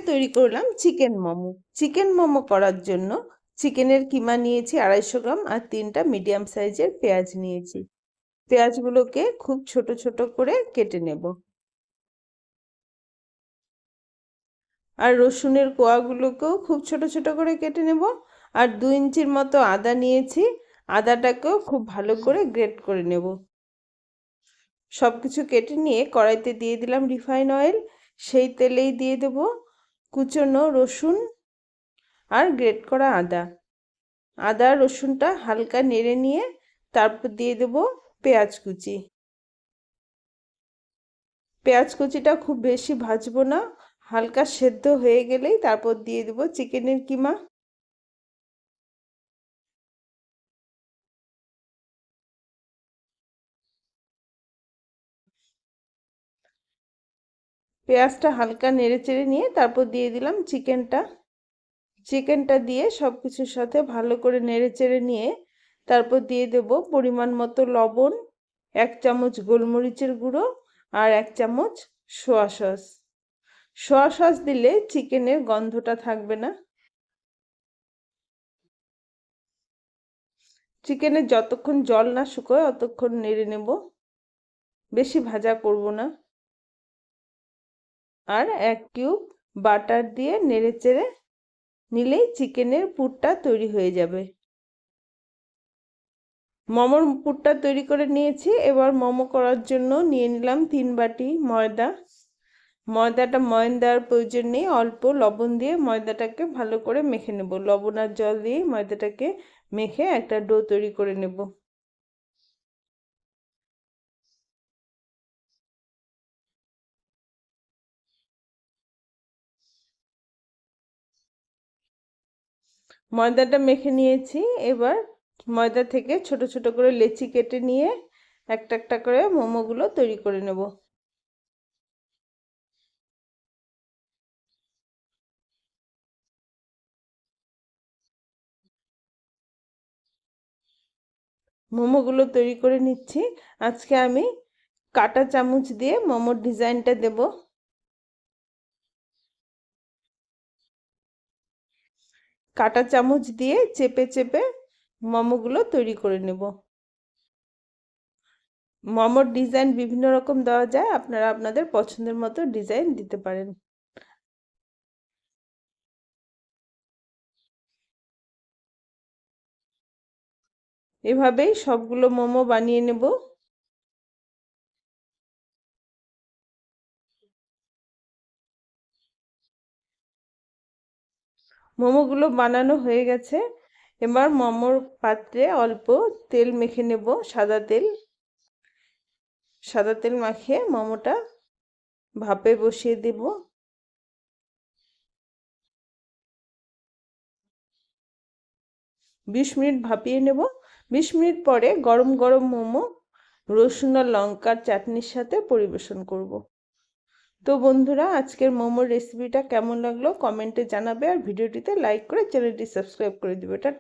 তৈরি করলাম chicken momo. Chicken momo করার জন্য চিকেনের কিমা নিয়েছি 250 গ্রাম আর 3টা মিডিয়াম সাইজের পেঁয়াজ নিয়েছি। পেঁয়াজগুলোকে খুব ছোট ছোট করে কেটে নেব। আর রসুনের কোয়াগুলোকেও খুব ছোট ছোট করে কেটে নেব। আর 2 ইঞ্চির মতো আদা নিয়েছি, আদাটাকেও খুব ভালো করে গ্রেট করে নেব। সবকিছু কেটে নিয়ে কড়াইতে দিয়ে দিলাম রিফাইন অয়েল। সেই তেলেই দিয়ে দেব কুচনো রসুন আর গ্রেট করা আদা। আদা রসুনটা হালকা নেড়ে নিয়ে তারপর দিয়ে দেব পেঁয়াজ কুচি। পেঁয়াজ কুচিটা খুব বেশি ভাজবো না, হালকা সেদ্ধ হয়ে গেলেই তারপর দিয়ে দেব চিকেনের কিমা। পেঁয়াজটা হালকা নেড়ে চেড়ে নিয়ে তারপর দিয়ে দিলাম চিকেনটা। চিকেনটা দিয়ে সব কিছুর সাথে ভালো করে নেড়ে চেড়ে নিয়ে তারপর দিয়ে দেব পরিমাণ মতো লবণ, 1 চামচ গোলমরিচের গুঁড়ো আর 1 চামচ সোয়া সস। সোয়া সস দিলে চিকেনের গন্ধটা থাকবে না। চিকেনে যতক্ষণ জল না শুকোয় ততক্ষণ নেড়ে নেব, বেশি ভাজা করব না। আর 1 কিউব বাটার দিয়ে নেড়ে চেড়ে নিলেই চিকেনের পুরটা তৈরি হয়ে যাবে। মোমোর পুরটা তৈরি করে নিয়েছি। এবার মোমো করার জন্য নিয়ে নিলাম 3 বাটি ময়দা। ময়দাটা ময়ান দেওয়ার প্রয়োজন নেই, অল্প লবণ দিয়ে ময়দাটাকে ভালো করে মেখে নেব। লবণ আর জল দিয়ে ময়দাটাকে মেখে একটা ডো তৈরি করে নেব। ময়দাটা মেখে নিয়েছি। এবার ময়দা থেকে ছোট ছোট করে লেচি কেটে নিয়ে একটা একটা করে মোমোগুলো তৈরি করে নেব। মোমোগুলো তৈরি করে নিচ্ছি। আজকে আমি কাঁটা চামচ দিয়ে মোমোর ডিজাইনটা দেব। কাঁটা চামচ দিয়ে চেপে চেপে মোমোগুলো তৈরি করে নেব। মোমোর ডিজাইন বিভিন্ন রকম দেওয়া যায়, আপনারা আপনাদের পছন্দের মতো ডিজাইন দিতে পারেন। এভাবেই সবগুলো মোমো বানিয়ে নেব। মোমোগুলো বানানো হয়ে গেছে। এবার মোমোর পাত্রে অল্প তেল মেখে নেব, সাদা তেল। সাদা তেল মাখিয়ে মোমোটা ভাপে বসিয়ে দেব। 20 মিনিট ভাপিয়ে নেব। 20 মিনিট পরে গরম গরম মোমো রসুন আর লঙ্কার চাটনির সাথে পরিবেশন করব। তো বন্ধুরা, আজকের মোমোর রেসিপিটা কেমন লাগলো কমেন্টে জানাবে আর ভিডিওটিতে লাইক করে চ্যানেলটি সাবস্ক্রাইব করে দিবে।